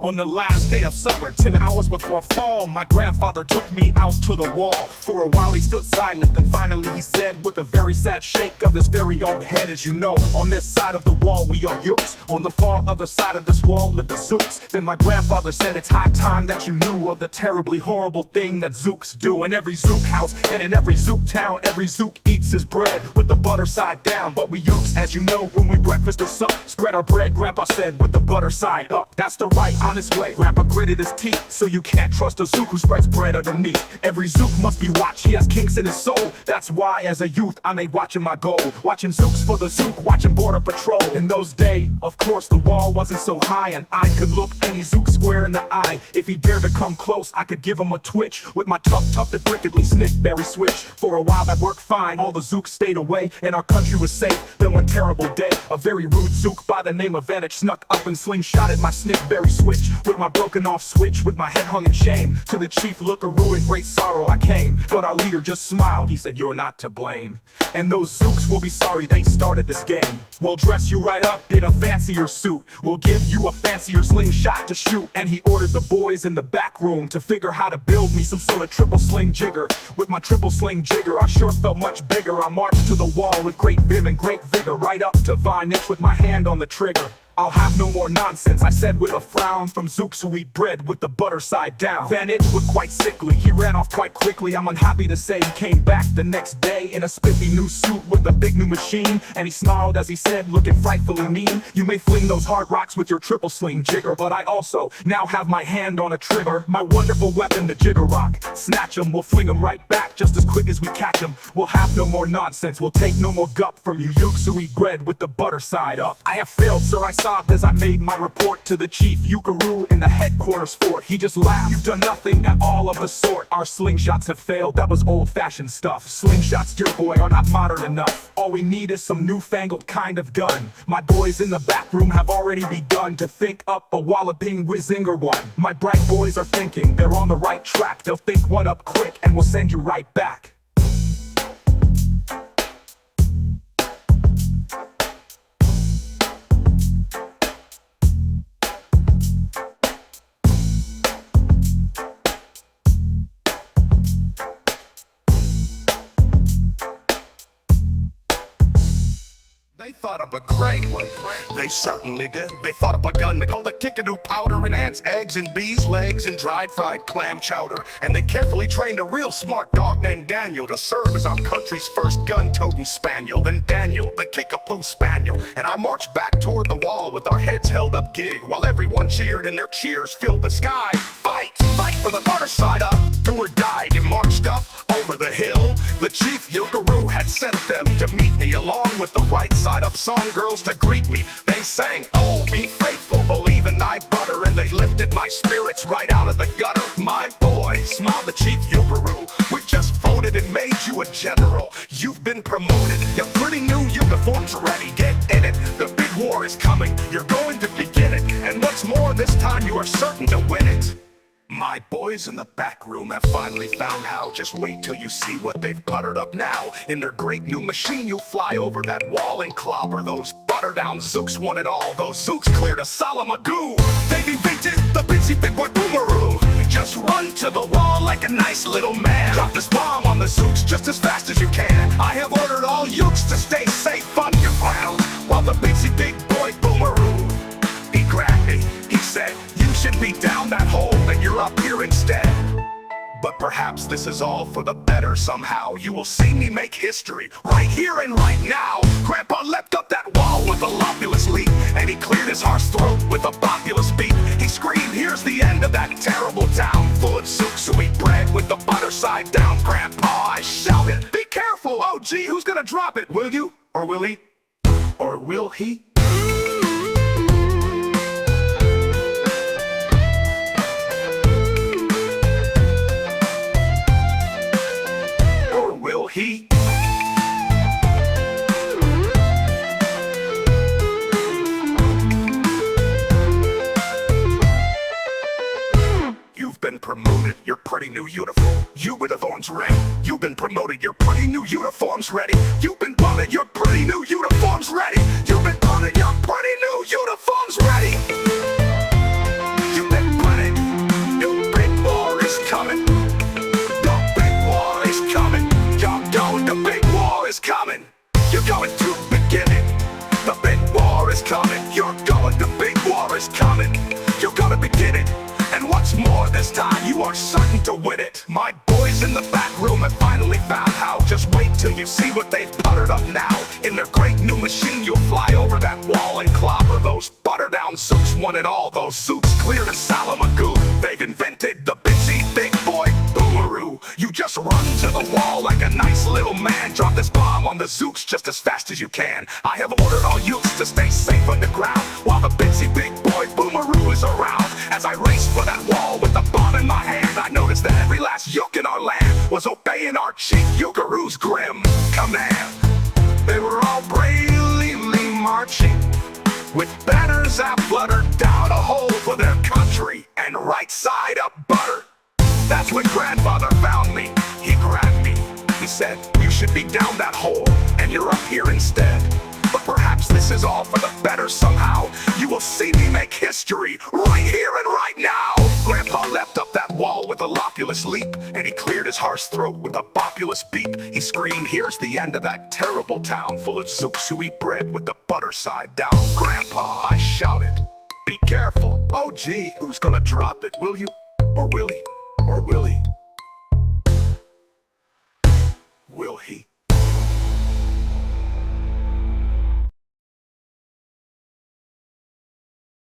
On the last day of summer, 10 hours before fall, my grandfather took me out to the wall. For a while he stood silent, then finally he said, with a very sad shake of his very own head, as you know, on this side of the wall we are Yooks. On the far other side of this wall live the Zooks. Then my grandfather said, it's high time that you knew of the terribly horrible thing that Zooks do. In every Zook house and in every Zook town, every Zook eats his bread with the butter side down. But we Yooks, as you know, when we breakfast or sup, spread our bread, Grandpa said, with the butter side up. That's the right, honest way. Grandpa gritted his teeth, so you can't trust a Zook who spreads bread underneath. Every Zook must be watched, he has kinks in his soul. That's why, as a youth, I made watching my goal. Watching Zooks for the Zook-Watching Border Patrol. In those days, of course, the wall wasn't so high, and I could look any Zook square in the eye. If he dared to come close, I could give him a twitch with my tufted-prickly Snick-Berry Switch. For a while that worked fine, all the Zooks stayed away, and our country was safe. Then one terrible day, a very rude Zook by the name of VanItch snuck up and slingshotted my Snick-Berry Switch. With my broken off switch, with my head hung in shame, to the Chief Yookeroo in great sorrow I came. But our leader just smiled, he said, you're not to blame. And those Zooks will be sorry they started this game. We'll dress you right up in a fancier suit. We'll give you a fancier slingshot to shoot. And he ordered the boys in the back room to figure how to build me some sort of triple-sling jigger. With my triple-sling jigger, I sure felt much bigger. I marched to the wall with great vim and great vigor, right up to VanItch with my hand on the trigger. I'll have no more nonsense, I said with a frown, from Zooks who eat bread with the butter side down. VanItch was quite sickly, he ran off quite quickly. I'm unhappy to say he came back the next day in a spiffy new suit with a big new machine. And he snarled as he said, looking frightfully mean, you may fling those hard rocks with your triple-sling jigger, but I also now have my hand on a trigger. My wonderful weapon, the Jigger-Rock Snatch 'em, we'll fling 'em right back just as quick as we catch 'em. We'll have no more nonsense, we'll take no more gupp from you Yooks who eat bread with the butter side up. I have failed, sir, I sobbed as I made my report to the Chief Yookeroo in the headquarters fort. He just laughed, you've done nothing at all of the sort. Our slingshots have failed, that was old-fashioned stuff. Slingshots, dear boy, are not modern enough. All we need is some newfangled kind of gun. My boys in the back room have already begun to think up a walloping whiz-zinger one. My bright boys are thinking they're on the right track. They'll think one up quick and we'll send you right back. They thought up a great one. They certainly did. They thought up a gun they called a Kick-a-Poo powder, and ants, eggs, and bees' legs, and dried fried clam chowder. And they carefully trained a real smart dog named Daniel to serve as our country's first gun-toting spaniel. Then Daniel, the Kick-a-Poo Spaniel, and I marched back toward the wall with our heads held up gig, while everyone cheered and their cheers filled the sky. Fight! Fight for the butter side up! Or died and marched up over the hill. The Chief Yookeroo had sent them to meet me, along with the right side up song girls to greet me. They sang, oh, be faithful, believe in thy butter, and they lifted my spirits right out of the gutter. My boy, smiled the Chief Yookeroo, we just voted and made you a general. You've been promoted, your pretty new uniform's ready, get in it. The big war is coming, you're going to begin it, and what's more, this time you are certain to win it. My boys in the back room have finally found how. Just wait till you see what they've buttered up now. In their great new machine, you'll fly over that wall and clobber those Butter-Down Zooks one and all. Those Zooks cleared a solemn magoo. They've evicted the bitchy big boy boomeroo. Just run to the wall like a nice little man. Drop this bomb on the Zooks just as fast as you can. I have ordered all Yooks to stay safe on your ground, while the bitchy big boy boomeroo, he grabbed me, he said, you should be down that hole and you're up here instead. But perhaps this is all for the better somehow. You will see me make history right here and right now. Grandpa leapt up that wall with a lopulous leap, and he cleared his harsh throat with a populous beat. He screamed, here's the end of that terrible town, full of Zooks who eat bread with the butter side down. Grandpa, I shouted, be careful, oh gee, who's gonna drop it? Will you? Or will he? Or will he? He? You've been promoted, your pretty new uniform. You with the thorns ready. You've been promoted, your pretty new uniform's ready. You've been promoted, your pretty new uniform's ready. You've been promoted, your pretty new uniform's ready. You've been you're gonna begin it. And what's more, this time you are certain to win it. My boys in the back room have finally found how. Just wait till you see what they've puttered up now. In their great new machine, you'll fly over that wall and clobber those Butter-Down Zooks one and all. Those Zooks clear to Salamagoo. They've invented the busy big boy Boomeroo. You just run to the wall like a nice little man. Drop this bomb on the Zooks just as fast as you can. I have ordered all Yooks to stay safe underground while the bitsy big boy Boomeroo is around. As I race for that wall with the bomb in my hand, I noticed that every last Yook in our land was obeying our Chief Yookeroo's grim command. They were all bravely marching with banners that fluttered down a hole for their country and right side up butter. That's when grandfather found me. He grabbed me. He said, you should be down that hole and you're up here instead. But perhaps this is all for the better somehow. You will see me make history right here and right now. Grandpa leapt up that wall with a lopulous leap, and he cleared his harsh throat with a bopulous beep. He screamed, here's the end of that terrible town full of Zooks who eat bread with the butter side down. Grandpa, I shouted, be careful. Oh gee, who's gonna drop it, will you? Or will he?